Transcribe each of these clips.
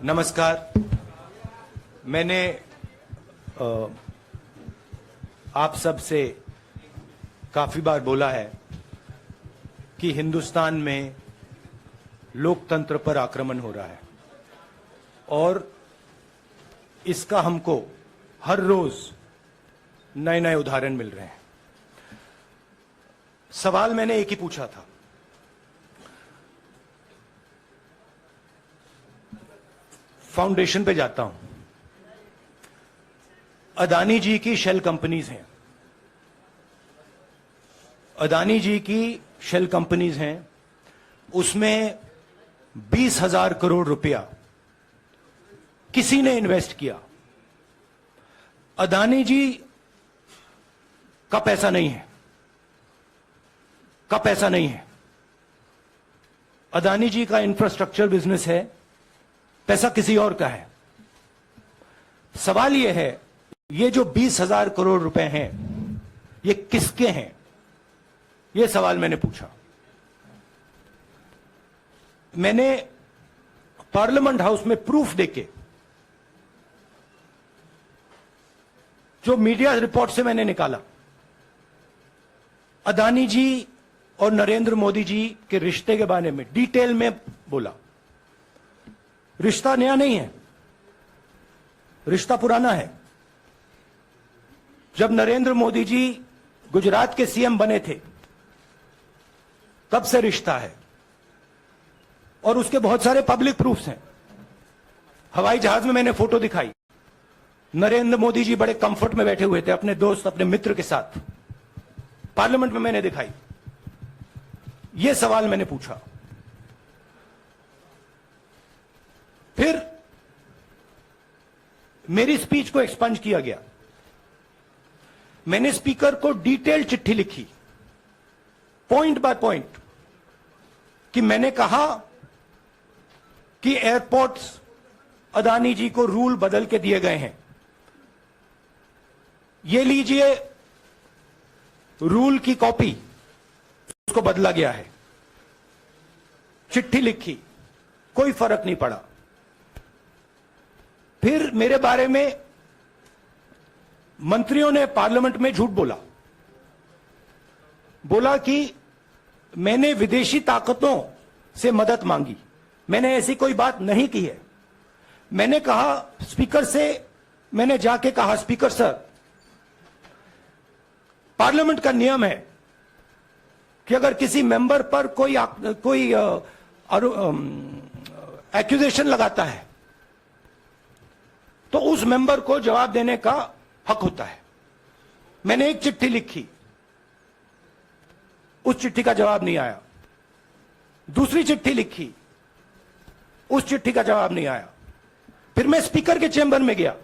नमस्कार। मैंने आप सब से काफी बार बोला है कि हिंदुस्तान में लोकतंत्र पर आक्रमण हो रहा है और इसका हमको हर रोज नए नए उदाहरण मिल रहे हैं। सवाल मैंने एक ही पूछा था, फाउंडेशन पे जाता हूं, अदानी जी की शेल कंपनीज हैं, अदानी जी की शेल कंपनीज हैं, उसमें 20,000 करोड़ रुपया किसी ने इन्वेस्ट किया। अदानी जी का पैसा नहीं है, का पैसा नहीं है। अदानी जी का इंफ्रास्ट्रक्चर बिजनेस है, पैसा किसी और का है। सवाल यह है, ये जो 20,000 करोड़ रुपए हैं, ये किसके हैं? यह सवाल मैंने पूछा। मैंने पार्लियामेंट हाउस में प्रूफ देके, जो मीडिया रिपोर्ट से मैंने निकाला, अदानी जी और नरेंद्र मोदी जी के रिश्ते के बारे में डिटेल में बोला। रिश्ता नया नहीं है, रिश्ता पुराना है। जब नरेंद्र मोदी जी गुजरात के सीएम बने थे, तब से रिश्ता है और उसके बहुत सारे पब्लिक प्रूफ्स हैं। हवाई जहाज में मैंने फोटो दिखाई, नरेंद्र मोदी जी बड़े कंफर्ट में बैठे हुए थे अपने दोस्त, अपने मित्र के साथ। पार्लियामेंट में मैंने दिखाई। यह सवाल मैंने पूछा। फिर मेरी स्पीच को एक्सपंज किया गया। मैंने स्पीकर को डिटेल चिट्ठी लिखी, पॉइंट बाय पॉइंट, कि मैंने कहा कि एयरपोर्ट्स अदानी जी को रूल बदल के दिए गए हैं। ये लीजिए रूल की कॉपी, उसको बदला गया है। चिट्ठी लिखी, कोई फर्क नहीं पड़ा। फिर मेरे बारे में मंत्रियों ने पार्लियामेंट में झूठ बोला, बोला कि मैंने विदेशी ताकतों से मदद मांगी। मैंने ऐसी कोई बात नहीं की है। मैंने कहा स्पीकर से, मैंने जाके कहा, स्पीकर सर, पार्लियामेंट का नियम है कि अगर किसी मेंबर पर कोई एक्यूजेशन लगाता है तो उस मेंबर को जवाब देने का हक होता है। मैंने एक चिट्ठी लिखी, उस चिट्ठी का जवाब नहीं आया। दूसरी चिट्ठी लिखी, उस चिट्ठी का जवाब नहीं आया। फिर मैं स्पीकर के चेंबर में गया।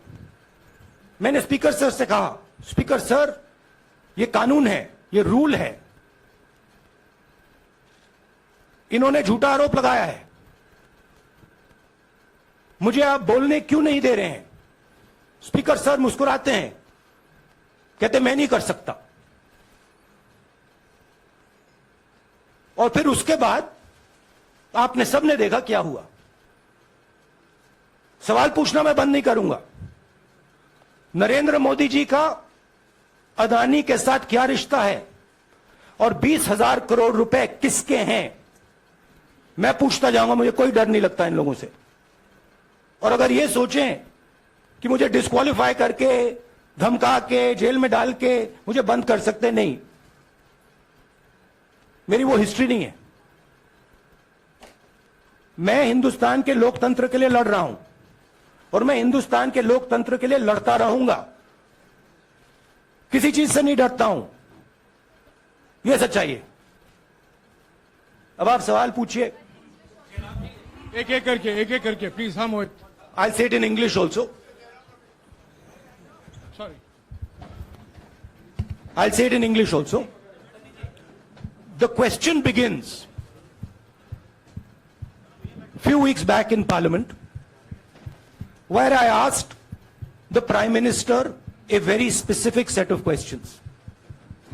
मैंने स्पीकर सर से कहा, स्पीकर सर, ये कानून है, ये रूल है, इन्होंने झूठा आरोप लगाया है, मुझे आप बोलने क्यों नहीं दे रहे हैं? स्पीकर सर मुस्कुराते हैं, कहते मैं नहीं कर सकता। और फिर उसके बाद आपने सबने देखा क्या हुआ। सवाल पूछना मैं बंद नहीं करूंगा। नरेंद्र मोदी जी का अदानी के साथ क्या रिश्ता है और 20,000 करोड़ रुपए किसके हैं, मैं पूछता जाऊंगा। मुझे कोई डर नहीं लगता इन लोगों से। और अगर ये सोचें कि मुझे डिस्क्वालीफाई करके, धमका के, जेल में डाल के मुझे बंद कर सकते, नहीं, मेरी वो हिस्ट्री नहीं है। मैं हिंदुस्तान के लोकतंत्र के लिए लड़ रहा हूं और मैं हिंदुस्तान के लोकतंत्र के लिए लड़ता रहूंगा। किसी चीज से नहीं डरता हूं, यह सच्चाई है। अब आप सवाल पूछिए। एक एक करके प्लीज। हाँ मोहित, I'll say it in English also. Sorry. I'll say it in English also. The question begins few weeks back in Parliament, where I asked the Prime Minister a very specific set of questions.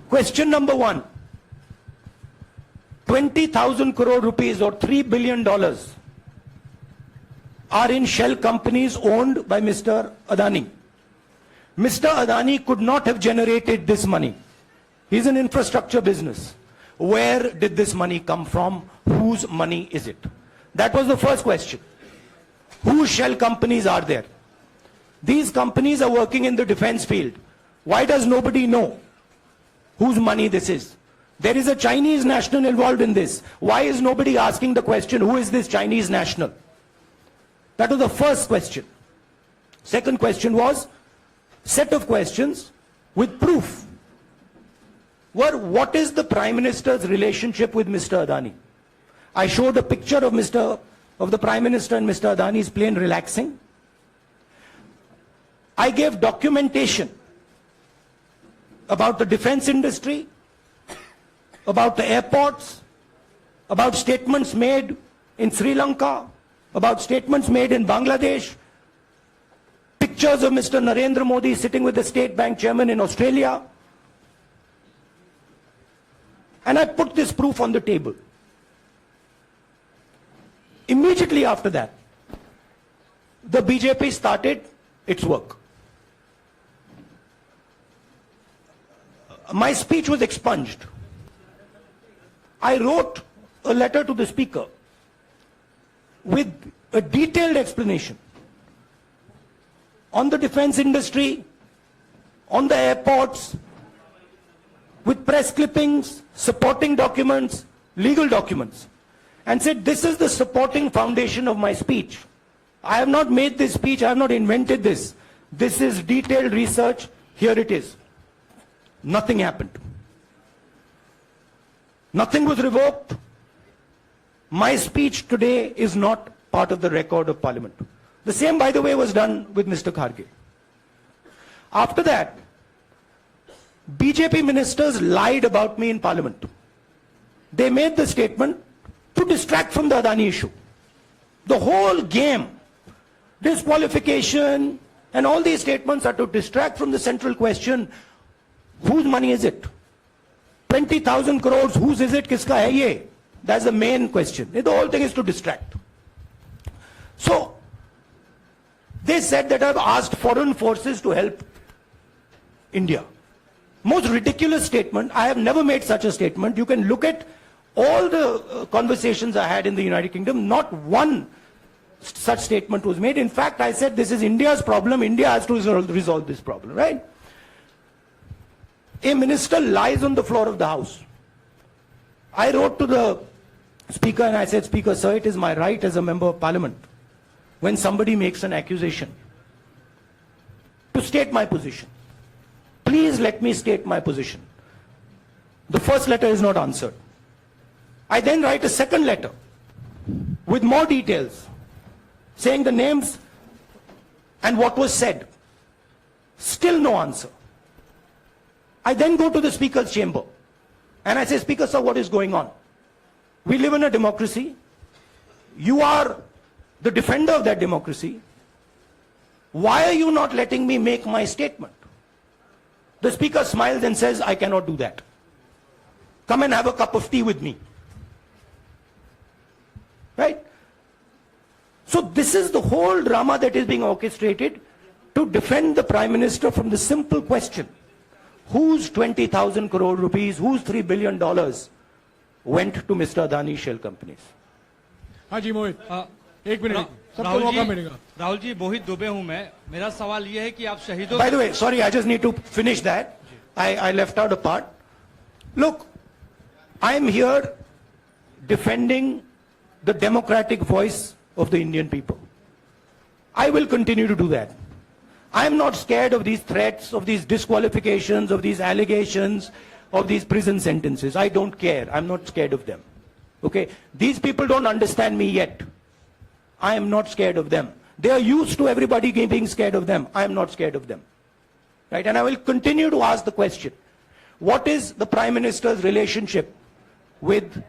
Question number one, 20,000 crore rupees or $3 billion are in shell companies owned by Mr. Adani. Mr. Adani could not have generated this money. He's an infrastructure business. Where did this money come from? Whose money is it? That was the first question. Whose shell companies are there? These companies are working in the defense field. Why does nobody know whose money this is? There is a Chinese national involved in this. Why is nobody asking the question, who is this Chinese national? That was the first question. Second question was, set of questions with proof. Were, what is the Prime Minister's relationship with Mr. Adani? I showed a picture of the Prime Minister and Mr. Adani's plane relaxing. I gave documentation about the defense industry, about the airports, about statements made in Sri Lanka, about statements made in Bangladesh, pictures of Mr. Narendra Modi sitting with the State Bank chairman in Australia. And I put this proof on the table. Immediately after that, the BJP started its work. My speech was expunged. I wrote a letter to the Speaker with a detailed explanation on the defense industry, on the airports, with press clippings, supporting documents, legal documents, and said, this is the supporting foundation of my speech. I have not made this speech, I have not invented this. This is detailed research, here it is. Nothing happened. Nothing was revoked. My speech today is not part of the record of Parliament. The same, by the way, was done with Mr. Kharge. After that, BJP ministers lied about me in Parliament. They made the statement to distract from the Adani issue. The whole game, disqualification, and all these statements are to distract from the central question, whose money is it? 20,000 crores, whose is it? Kiska hai ye? That's the main question. The whole thing is to distract. So, they said that I've asked foreign forces to help India. Most ridiculous statement. I have never made such a statement. You can look at all the conversations I had in the United Kingdom. Not one such statement was made. In fact, I said this is India's problem. India has to resolve this problem, right? A minister lies on the floor of the House. I wrote to the Speaker and I said, Speaker, sir, it is my right as a member of Parliament, when somebody makes an accusation, to state my position. Please let me state my position. The first letter is not answered. I then write a second letter with more details, saying the names and what was said. Still no answer. I then go to the Speaker's chamber and I say, Speaker, sir, what is going on? We live in a democracy. You are the defender of that democracy. Why are you not letting me make my statement? The Speaker smiles and says, I cannot do that. Come and have a cup of tea with me. Right? So this is the whole drama that is being orchestrated to defend the Prime Minister from the simple question, whose 20,000 crore rupees, whose $3 billion went to Mr. Adani shell companies? हाँ जी मोहित, एक minute, सबको मौका मिलेगा। राहुल जी, मोहित दुबे हूं मैं। मेरा सवाल ये है कि आप शहीदों, By the way, sorry, I just need to finish that. I left out a part. Look, I am here defending the democratic voice of the Indian people. I will continue to do that. I am not scared of these threats, of these disqualifications, of these allegations, of these prison sentences. I don't care. I'm not scared of them. Okay? These people don't understand me yet. I am not scared of them. They are used to everybody being scared of them. I am not scared of them. Right? And I will continue to ask the question, what is the Prime Minister's relationship with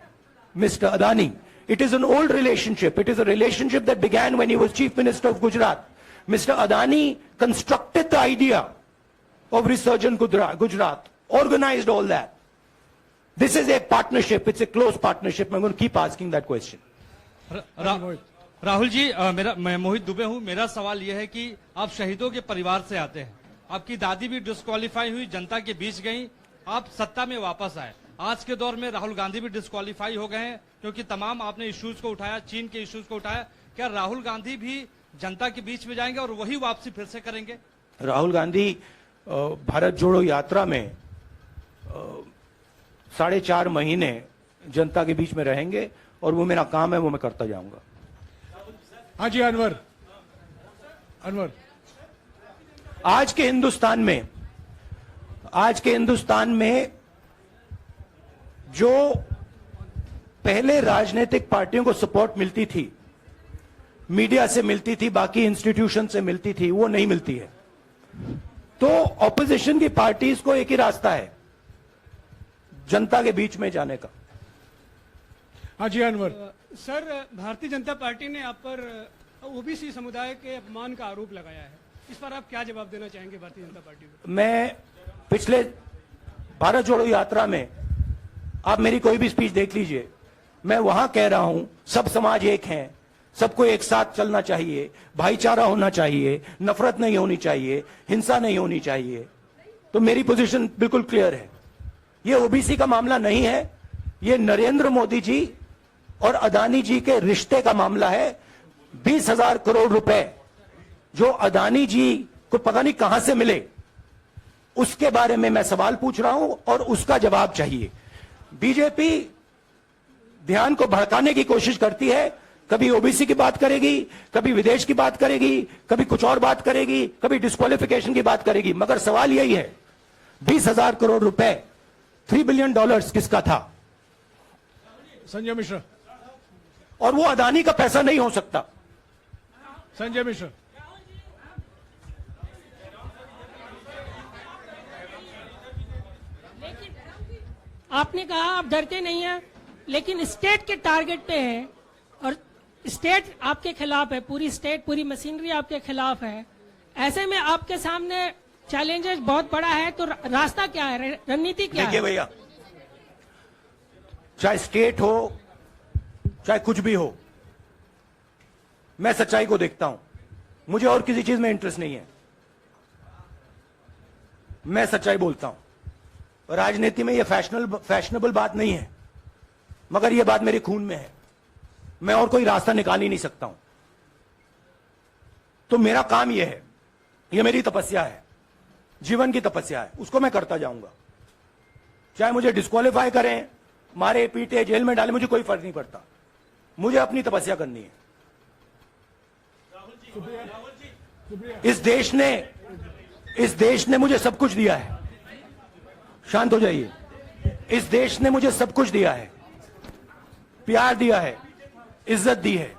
Mr. Adani? It is an old relationship. It is a relationship that began when he was Chief Minister of Gujarat. Mr. Adani constructed the idea of Resurgent Gujarat, organized all that. This is a partnership. It's a close partnership. I'm going to keep asking that question. Rahul ji, मैं मोहित दुबे हूं। मेरा सवाल यह है कि आप शहीदों के परिवार से आते हैं। आपकी दादी भी डिस्क्वालीफाई हुई, जनता के बीच गई, आप सत्ता में वापस आए। आज के दौर में राहुल गांधी भी डिस्क्वालीफाई हो गए हैं, क्योंकि तमाम आपने इश्यूज को उठाया, चीन के इश्यूज को उठाया। क्या राहुल गांधी भी जनता के बीच में जाएंगे और वही वापसी फिर से करेंगे? राहुल गांधी भारत जोड़ो यात्रा में 4.5 महीने जनता के बीच में रहेंगे और वो मेरा काम है, वो मैं करता जाऊंगा। हाँ जी, अनवर। आज के हिंदुस्तान में जो पहले राजनीतिक पार्टियों को सपोर्ट मिलती थी, मीडिया से मिलती थी, बाकी इंस्टीट्यूशन से मिलती थी, वो नहीं मिलती है। तो ऑपोजिशन की पार्टीज को एक ही रास्ता है, जनता के बीच में जाने का। हाँ जी, अनवर। सर, भारतीय जनता पार्टी ने आप पर ओबीसी समुदाय के अपमान का आरोप लगाया है। इस पर आप क्या जवाब देना चाहेंगे भारतीय जनता पार्टी को? मैं पिछले भारत जोड़ो यात्रा में, आप मेरी कोई भी स्पीच देख लीजिए, मैं वहां कह रहा हूं सब समाज एक हैं, सबको एक साथ चलना चाहिए, भाईचारा होना चाहिए, नफरत नहीं होनी चाहिए, हिंसा नहीं होनी चाहिए। तो मेरी पोजीशन बिल्कुल क्लियर है। ये ओबीसी का मामला नहीं है, ये नरेंद्र मोदी जी और अदानी जी के रिश्ते का मामला है। 20,000 करोड़ रुपए जो अदानी जी को पता नहीं कहां से मिले, उसके बारे में मैं सवाल पूछ रहा हूं और उसका जवाब चाहिए। बीजेपी ध्यान को भड़काने की कोशिश करती है, कभी ओबीसी की बात करेगी, कभी विदेश की बात करेगी, कभी कुछ और बात करेगी, कभी डिस्क्वालिफिकेशन की बात करेगी, मगर सवाल यही है 20,000 करोड़ रुपए, $3 बिलियन किसका था? संजय मिश्रा। और वो अदानी का पैसा नहीं हो सकता। संजय मिश्रा। आपने कहा आप डरते नहीं हैं, लेकिन स्टेट के टारगेट पे हैं और स्टेट आपके खिलाफ है, पूरी स्टेट, पूरी मशीनरी आपके खिलाफ है। ऐसे में आपके सामने चैलेंजेस बहुत बड़ा है, तो रास्ता क्या है, रणनीति क्या है? देखिए भैया, चाहे स्टेट हो, चाहे कुछ भी हो, मैं सच्चाई को देखता हूं। मुझे और किसी चीज में इंटरेस्ट नहीं है, मैं सच्चाई बोलता हूं। राजनीति में यह फैशनेबल बात नहीं है, मगर यह बात मेरे खून में है। मैं और कोई रास्ता निकाल ही नहीं सकता हूं। तो मेरा काम यह है, यह मेरी तपस्या है, जीवन की तपस्या है, उसको मैं करता जाऊंगा। चाहे मुझे डिस्क्वालीफाई करें, मारे पीटे, जेल में डाले, मुझे कोई फर्क नहीं पड़ता। मुझे अपनी तपस्या करनी है। इस देश ने मुझे सब कुछ दिया है। शांत हो जाइए। इस देश ने मुझे सब कुछ दिया है, प्यार दिया है, इज्जत दी है,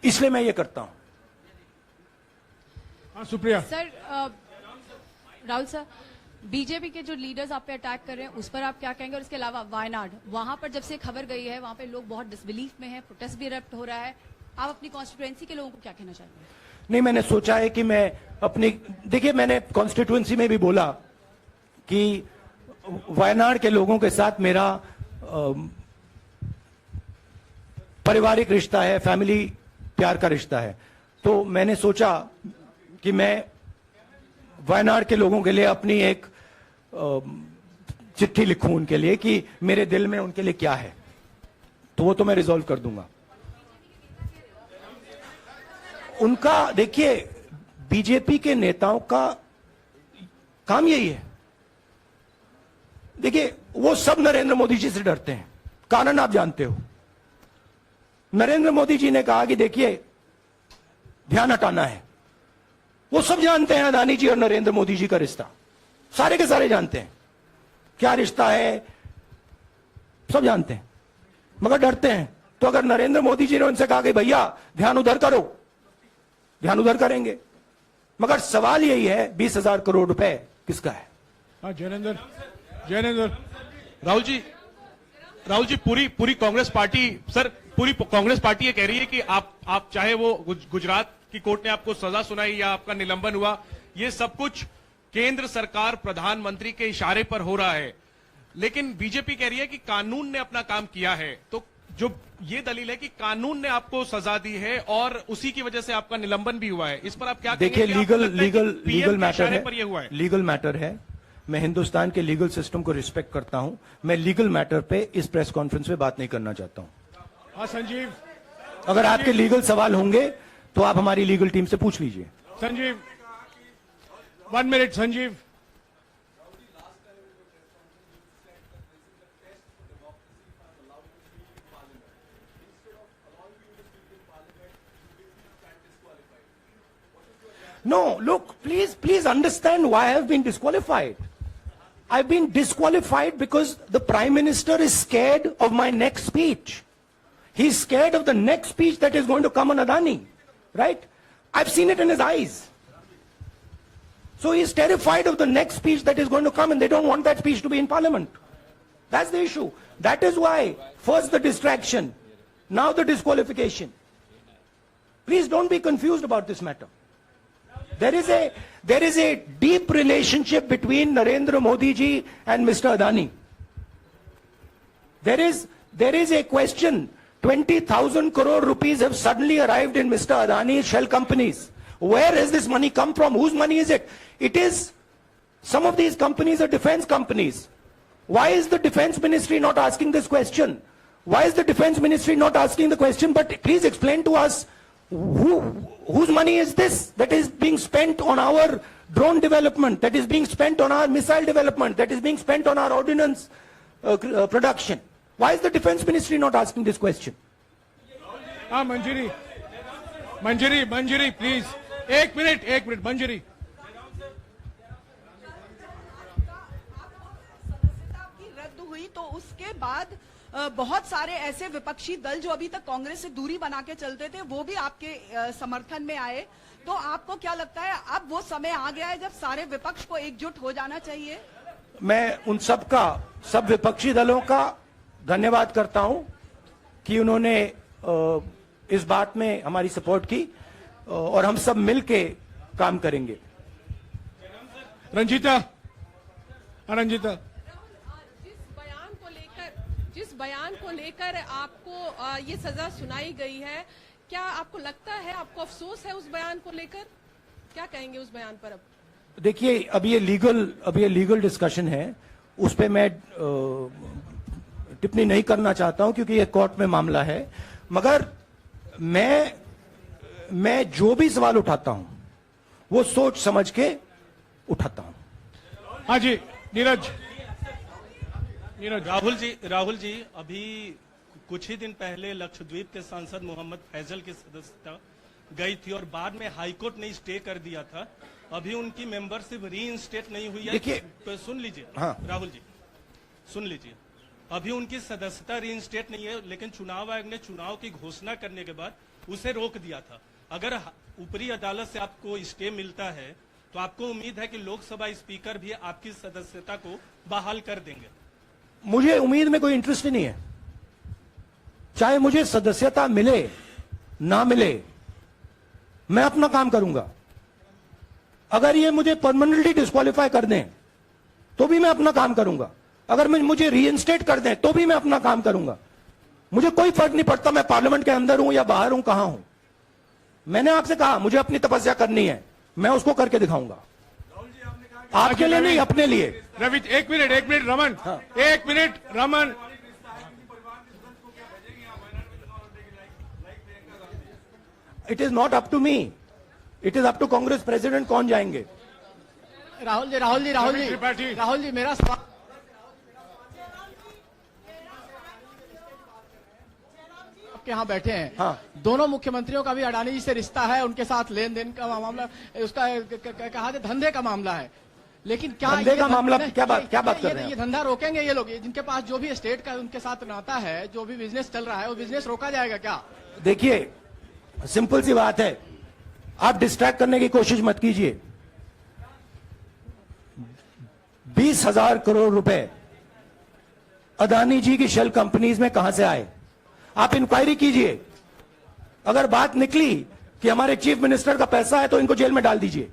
इसलिए मैं ये करता हूं। हाँ, Supriya. Sir, Rahul sir, BJP के जो लीडर्स आप पे अटैक कर रहे हैं उस पर आप क्या कहेंगे? और इसके अलावा वायनाड, वहां पर जब से खबर गई है, वहां पे लोग बहुत डिसबिलीफ में हैं, प्रोटेस्ट भी इरप्ट हो रहा है। आप अपनी कॉन्स्टिट्यूएंसी के लोगों को क्या कहना चाहेंगे? नहीं, मैंने सोचा है कि मैं अपनी, देखिए मैंने कॉन्स्टिट्यूएंसी में भी बोला कि वायनाड के लोगों के साथ मेरा पारिवारिक रिश्ता है, फैमिली प्यार का रिश्ता है। तो मैंने सोचा कि मैं वायनाड के लोगों के लिए अपनी एक चिट्ठी लिखूं उनके लिए कि मेरे दिल में उनके लिए क्या है। तो वो तो मैं रिजॉल्व कर दूंगा। उनका, देखिए, बीजेपी के नेताओं का काम यही है। देखिए, वो सब नरेंद्र मोदी जी से डरते हैं, कारण आप जानते हो। नरेंद्र मोदी जी ने कहा कि देखिए ध्यान हटाना है। वो सब जानते हैं अदानी जी और नरेंद्र मोदी जी का रिश्ता, सारे के सारे जानते हैं क्या रिश्ता है, सब जानते हैं, मगर डरते हैं। तो अगर नरेंद्र मोदी जी ने उनसे कहा कि भैया ध्यान उधर करो, ध्यान उधर करेंगे। मगर सवाल यही है 20,000 करोड़ रुपए किसका है? हाँ, जैनेंद्र। राहुल जी, पूरी कांग्रेस पार्टी, सर, पूरी कांग्रेस पार्टी ये कह रही है कि आप चाहे वो गुजरात की कोर्ट ने आपको सजा सुनाई या आपका निलंबन हुआ, ये सब कुछ केंद्र सरकार, प्रधानमंत्री के इशारे पर हो रहा है। लेकिन बीजेपी कह रही है कि कानून ने अपना काम किया है। तो जो ये दलील है कि कानून ने आपको सजा दी है और उसी की वजह से आपका निलंबन भी हुआ है, इस पर आप क्या देखिए, कहेंगे? आपको लगता है कि लीगल PM के मैटर इशारे है, पर ये हुआ है। लीगल मैटर है। मैं हिंदुस्तान के लीगल सिस्टम को रिस्पेक्ट करता हूं। मैं लीगल मैटर पे इस प्रेस कॉन्फ्रेंस में बात नहीं करना चाहता हूं। हाँ संजीव, अगर आपके लीगल सवाल होंगे तो आप हमारी लीगल टीम से पूछ लीजिए। Sanjeev 1 minute Sanjeev. No, look, please understand why I have been disqualified. I've been disqualified because the Prime Minister is scared of my next speech. He's scared of the next speech that is going to come on Adani, right? I've seen it in his eyes. So he's terrified of the next speech that is going to come, and they don't want that speech to be in Parliament. That's the issue. That is why, first the distraction, now the disqualification. Please don't be confused about this matter. There is a deep relationship between Narendra Modi ji and Mr. Adani. There is a question. 20,000 crore rupees have suddenly arrived in Mr. Adani's shell companies. Where has this money come from? Whose money is it? It is, some of these companies are defense companies. Why is the defense ministry not asking this question? Why is the defense ministry not asking the question? But please explain to us, whose money is this that is being spent on our drone development, that is being spent on our missile development, that is being spent on our ordnance production? Why is the defense ministry not asking this question? हाँ मंजरी, मंजरी please, एक minute मंजरी। सदस्यता की रद्द हुई तो उसके बाद बहुत सारे ऐसे विपक्षी दल जो अभी तक कांग्रेस से दूरी बना के चलते थे वो भी आपके समर्थन में आए। तो आपको क्या लगता है अब वो समय आ गया है जब सारे विपक्ष को एकजुट हो जाना चाहिए? मैं उन सब विपक्षी दलों का धन्यवाद करता हूं कि उन्होंने इस बात में हमारी सपोर्ट की और हम सब मिलके काम करेंगे। रंजीता, जिस बयान को लेकर आपको ये सजा सुनाई गई है, क्या आपको लगता है, आपको अफसोस है उस बयान को लेकर? क्या कहेंगे उस बयान पर? अब देखिए, अब ये लीगल डिस्कशन है, उस पे मैं टिप्पणी नहीं करना चाहता हूं क्योंकि ये कोर्ट में मामला है। मगर मैं जो भी सवाल उठाता हूं वो सोच समझ के उठाता हूं। हाँ जी नीरज। राहुल जी अभी कुछ ही दिन पहले लक्षद्वीप के सांसद मोहम्मद फैजल की सदस्यता गई थी और बाद में हाईकोर्ट ने स्टे कर दिया था। अभी उनकी मेंबरशिप रीइंस्टेट नहीं हुई है। देखिए, तो सुन लीजिए। हाँ। राहुल जी सुन लीजिए, अभी उनकी सदस्यता रीइंस्टेट नहीं है, लेकिन चुनाव आयोग ने चुनाव की घोषणा करने के बाद उसे रोक दिया था। अगर ऊपरी अदालत से आपको स्टे मिलता है तो आपको उम्मीद है कि लोकसभा स्पीकर भी आपकी सदस्यता को बहाल कर देंगे? मुझे उम्मीद में कोई इंटरेस्ट ही नहीं है। चाहे मुझे सदस्यता मिले ना मिले, मैं अपना काम करूंगा। अगर ये मुझे परमानेंटली डिस्क्वालीफाई कर दें तो भी मैं अपना काम करूंगा। अगर मुझे रीइंस्टेट कर दें तो भी मैं अपना काम करूंगा। मुझे कोई फर्क नहीं पड़ता मैं पार्लियामेंट के अंदर हूं या बाहर हूं, कहां हूं। मैंने आपसे कहा मुझे अपनी तपस्या करनी है, मैं उसको करके दिखाऊंगा। आपके लिए नहीं, अपने लिए। रवि एक मिनट रमन, हाँ। एक minute Raman. It is not up to me, it is up to Congress president कौन जाएंगे। रवि त्रिपाठी। मेरा सवाल आपके यहाँ बैठे हैं। हाँ। दोनों मुख्यमंत्रियों का भी अडानी जी से रिश्ता है, उनके साथ लेन देन का मामला, उसका कहा जाए धंधे का मामला है। लेकिन क्या धंधे का मामला क्या बात कर रहे हैं? ये धंधा रोकेंगे ये लोग? जिनके पास जो भी स्टेट का उनके साथ नाता है, जो भी बिजनेस चल रहा है, वो बिजनेस रोका जाएगा क्या? देखिए, सिंपल सी बात है, आप डिस्ट्रैक्ट करने की कोशिश मत कीजिए। 20,000 करोड़ रुपए अदानी जी की शेल कंपनीज में कहां से आए? आप इंक्वायरी कीजिए। अगर बात निकली कि हमारे चीफ मिनिस्टर का पैसा है तो इनको जेल में डाल दीजिए।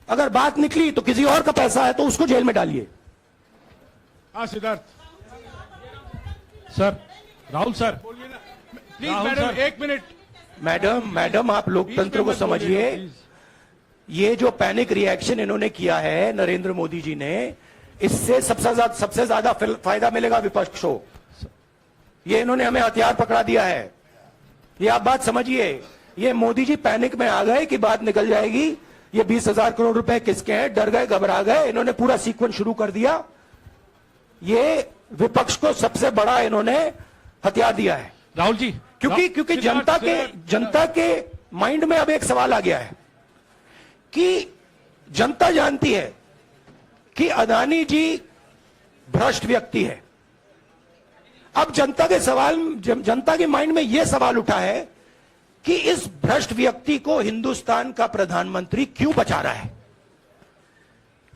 अगर बात निकली तो किसी और का पैसा है तो उसको जेल में डालिए। हाँ Siddharth sir. Rahul sir please Rahul madam sir. 1 minute madam आप लोकतंत्र को समझिए। ये जो पैनिक रिएक्शन इन्होंने किया है नरेंद्र मोदी जी ने, इससे सबसे ज्यादा फायदा मिलेगा विपक्ष को। ये इन्होंने हमें हथियार पकड़ा दिया है। ये आप बात समझिए। ये मोदी जी पैनिक में आ गए कि बात निकल जाएगी, ये 20,000 करोड़ रुपए किसके हैं, डर गए, घबरा गए, इन्होंने पूरा सीक्वेंस शुरू कर दिया। ये विपक्ष को सबसे बड़ा इन्होंने हथियार दिया है राहुल जी, क्योंकि जनता के माइंड में अब एक सवाल आ गया है कि जनता जानती है कि अदानी जी भ्रष्ट व्यक्ति है। अब जनता के माइंड में यह सवाल उठा है कि इस भ्रष्ट व्यक्ति को हिंदुस्तान का प्रधानमंत्री क्यों बचा रहा है।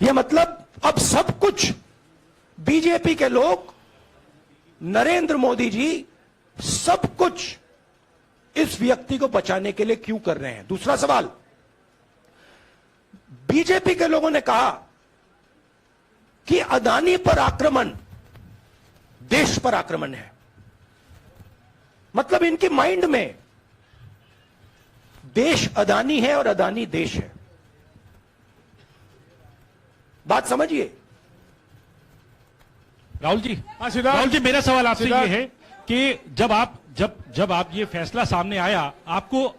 यह मतलब अब सब कुछ बीजेपी के लोग, नरेंद्र मोदी जी सब कुछ इस व्यक्ति को बचाने के लिए क्यों कर रहे हैं। दूसरा सवाल, बीजेपी के लोगों ने कहा कि अदानी पर आक्रमण देश पर आक्रमण है। मतलब इनके माइंड में देश अदानी है और अदानी देश है। बात समझिए। राहुल जी, सिद्धार्थ। राहुल जी, मेरा सवाल आपसे ये सिद्धार्थ। है कि जब आप ये फैसला सामने आया, आपको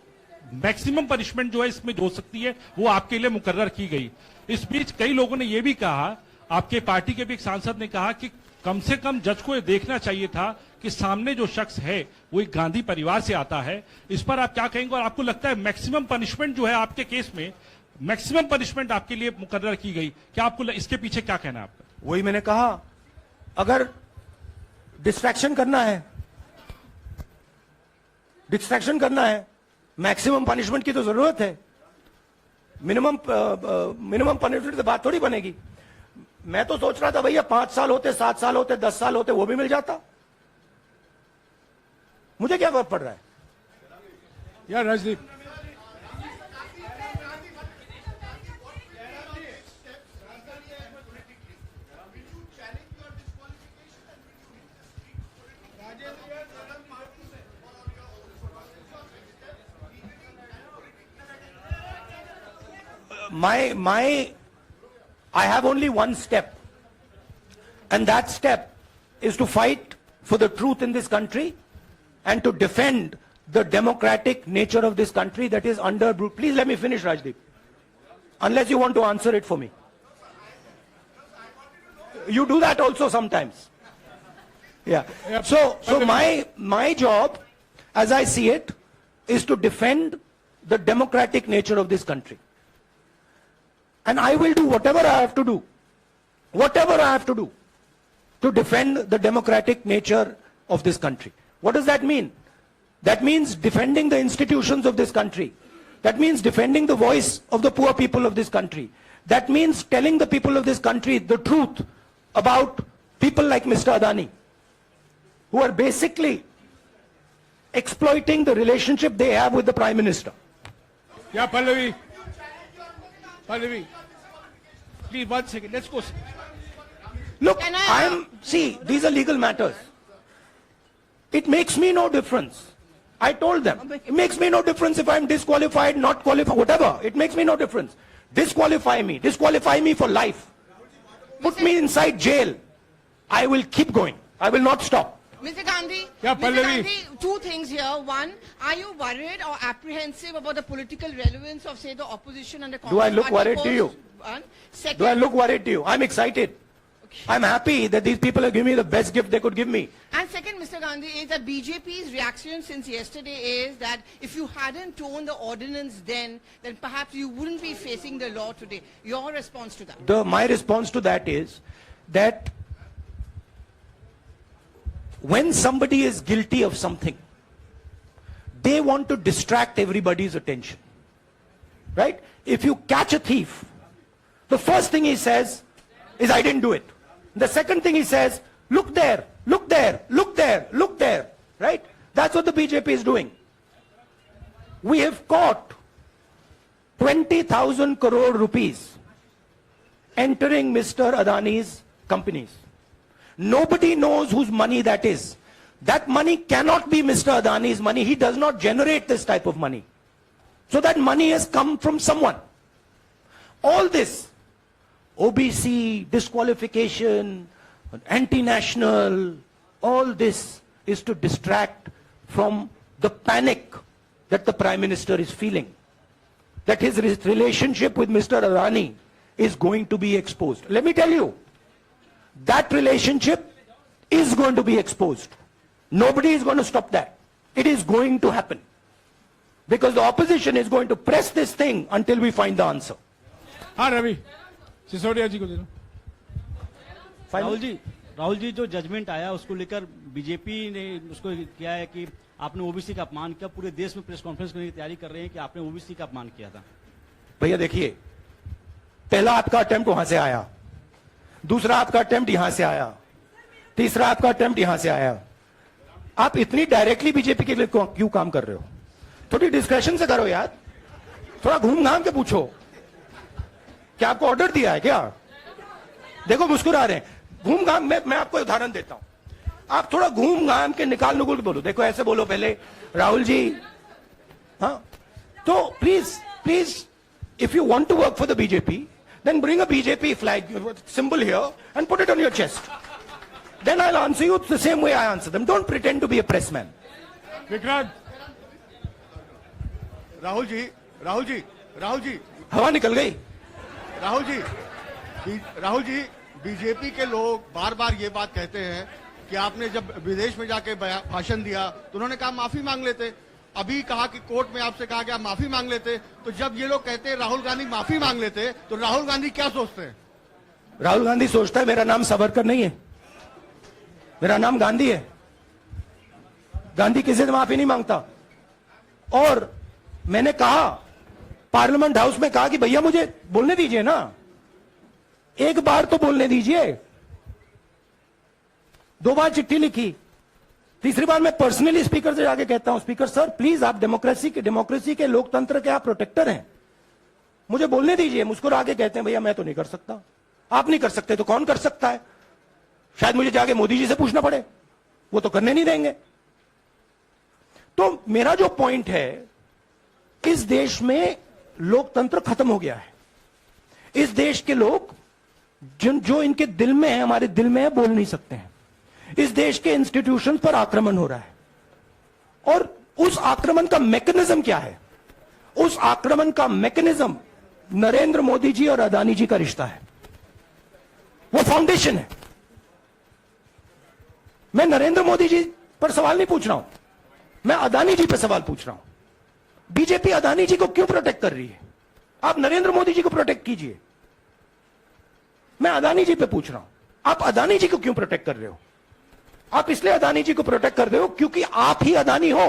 मैक्सिमम पनिशमेंट जो है इसमें जो हो सकती है वो आपके लिए मुकर्रर की गई। इस बीच कई लोगों ने ये भी कहा, आपके पार्टी के भी एक सांसद ने कहा कि कम से कम जज को ये देखना चाहिए था कि सामने जो शख्स है वो एक गांधी परिवार से आता है। इस पर आप क्या कहेंगे, और आपको लगता है मैक्सिमम पनिशमेंट जो है आपके केस में, मैक्सिमम पनिशमेंट आपके लिए मुकर्रर की गई, क्या आपको इसके पीछे क्या कहना है आपका? वही मैंने कहा, अगर डिस्ट्रैक्शन करना है, मैक्सिमम पनिशमेंट की तो जरूरत है। मिनिमम पनिशमेंट से बात थोड़ी बनेगी। मैं तो सोच रहा था भैया 5 साल होते, 7 साल होते, 10 साल होते, वो भी मिल जाता। मुझे क्या फर्क पड़ रहा है यार Rajdeep, I have only one step, and that step is to fight for the truth in this country and to defend the democratic nature of this country that is under. Please let me finish, Rajdeep, unless you want to answer it for me. You do that also sometimes. Yeah. So my job, as I see it, is to defend the democratic nature of this country. And I will do whatever I have to do to defend the democratic nature of this country. What does that mean? That means defending the institutions of this country. That means defending the voice of the poor people of this country. That means telling the people of this country the truth about people like Mr. Adani, who are basically exploiting the relationship they have with the Prime Minister. yeah, Pallavi, please 1 second, let's go. Look, see, these are legal matters. It makes me no difference. I told them, it makes me no difference if I'm disqualified, not qualified, whatever. It makes me no difference. Disqualify me for life. Put me inside jail. I will keep going. I will not stop. Mr. Gandhi, Yeah, Mr. Pallavi. Gandhi, 2 things here. One, are you worried or apprehensive about the political relevance of, say, the opposition and the Congress Do I look party worried to post? you? One. Second, Do I look worried to you? I'm excited. I'm happy that these people have given me the best gift they could give me. and second, Mr. Gandhi, is that BJP's reaction since yesterday is that if you hadn't torn the ordinance then perhaps you wouldn't be facing the law today. Your response to that? My response to that is that when somebody is guilty of something, they want to distract everybody's attention. Right? If you catch a thief, the first thing he says is, I didn't do it. The second thing he says, look there, look there, look there, look there. Right? That's what the BJP is doing. We have caught 20,000 crore rupees entering Mr. Adani's companies. Nobody knows whose money that is. That money cannot be Mr. Adani's money. He does not generate this type of money. So that money has come from someone. All this, OBC, disqualification, anti-national, all this is to distract from the panic that the Prime Minister is feeling. That his relationship with Mr. Adani is going to be exposed. Let me tell you, that relationship is going to be exposed. Nobody is going to stop that. It is going to happen. Because the opposition is going to press this thing until we find the answer. हाँ रवि सिसोदिया जी को दे दो। राहुल जी जो judgement आया उसको लेकर BJP ने उसको किया है कि आपने ओबीसी का अपमान किया, पूरे देश में प्रेस कॉन्फ्रेंस करने की तैयारी कर रहे हैं कि आपने ओबीसी का अपमान किया था। भैया देखिए, पहला आपका अटेम्प्ट वहां से आया, दूसरा आपका अटेम्प्ट यहां से आया, तीसरा आपका अटेम्प्ट यहां से आया। आप इतनी डायरेक्टली बीजेपी के लिए क्यों काम कर रहे हो? थोड़ी डिस्कशन से करो यार, थोड़ा घूम घाम के पूछो। क्या आपको ऑर्डर दिया है क्या? देखो मुस्कुरा रहे हैं। घूम घाम मैं आपको उदाहरण देता हूं, आप थोड़ा घूम घाम के निकाल नुकुल के बोलो। देखो ऐसे बोलो पहले, राहुल जी, हाँ तो please if you want to work for the BJP, then bring a BJP flag symbol here and put it on your chest. Then I'll answer you the same way I answer them. Don't pretend to be a pressman. Vikrant, Rahul ji हवा निकल गई। Rahul ji, BJP के लोग बार बार ये बात कहते हैं कि आपने जब विदेश में जाके भाषण दिया तो उन्होंने कहा माफी मांग लेते। अभी कहा कि कोर्ट में आपसे कहा कि आप माफी मांग लेते। तो जब ये लोग कहते हैं राहुल गांधी माफी मांग लेते, तो राहुल गांधी क्या सोचते हैं? राहुल गांधी सोचता है मेरा नाम सावरकर नहीं है, मेरा नाम गांधी है। गांधी किसी से माफी नहीं मांगता। और मैंने कहा, पार्लियामेंट हाउस में कहा कि भैया मुझे बोलने दीजिए ना, एक बार तो बोलने दीजिए। 2 बार चिट्ठी लिखी, तीसरी बार मैं पर्सनली स्पीकर से जाके कहता हूं, स्पीकर सर प्लीज, आप डेमोक्रेसी के लोकतंत्र के आप प्रोटेक्टर हैं, मुझे बोलने दीजिए। मुस्कुरा के कहते हैं भैया मैं तो नहीं कर सकता। आप नहीं कर सकते तो कौन कर सकता है? शायद मुझे जाके मोदी जी से पूछना पड़े, वो तो करने नहीं देंगे। तो मेरा जो पॉइंट है, इस देश में लोकतंत्र खत्म हो गया है। इस देश के लोग जो इनके दिल में है, हमारे दिल में है, बोल नहीं सकते हैं। इस देश के इंस्टीट्यूशंस पर आक्रमण हो रहा है। और उस आक्रमण का मैकेनिज्म क्या है? उस आक्रमण का मैकेनिज्म नरेंद्र मोदी जी और अदानी जी का रिश्ता है, वो फाउंडेशन है। मैं नरेंद्र मोदी जी पर सवाल नहीं पूछ रहा हूं, मैं अदानी जी पर सवाल पूछ रहा हूं। बीजेपी अदानी जी को क्यों प्रोटेक्ट कर रही है? आप नरेंद्र मोदी जी को प्रोटेक्ट कीजिए। मैं अदानी जी पे पूछ रहा हूं, आप अदानी जी को क्यों प्रोटेक्ट कर रहे हो? आप इसलिए अदानी जी को प्रोटेक्ट कर रहे हो क्योंकि आप ही अदानी हो।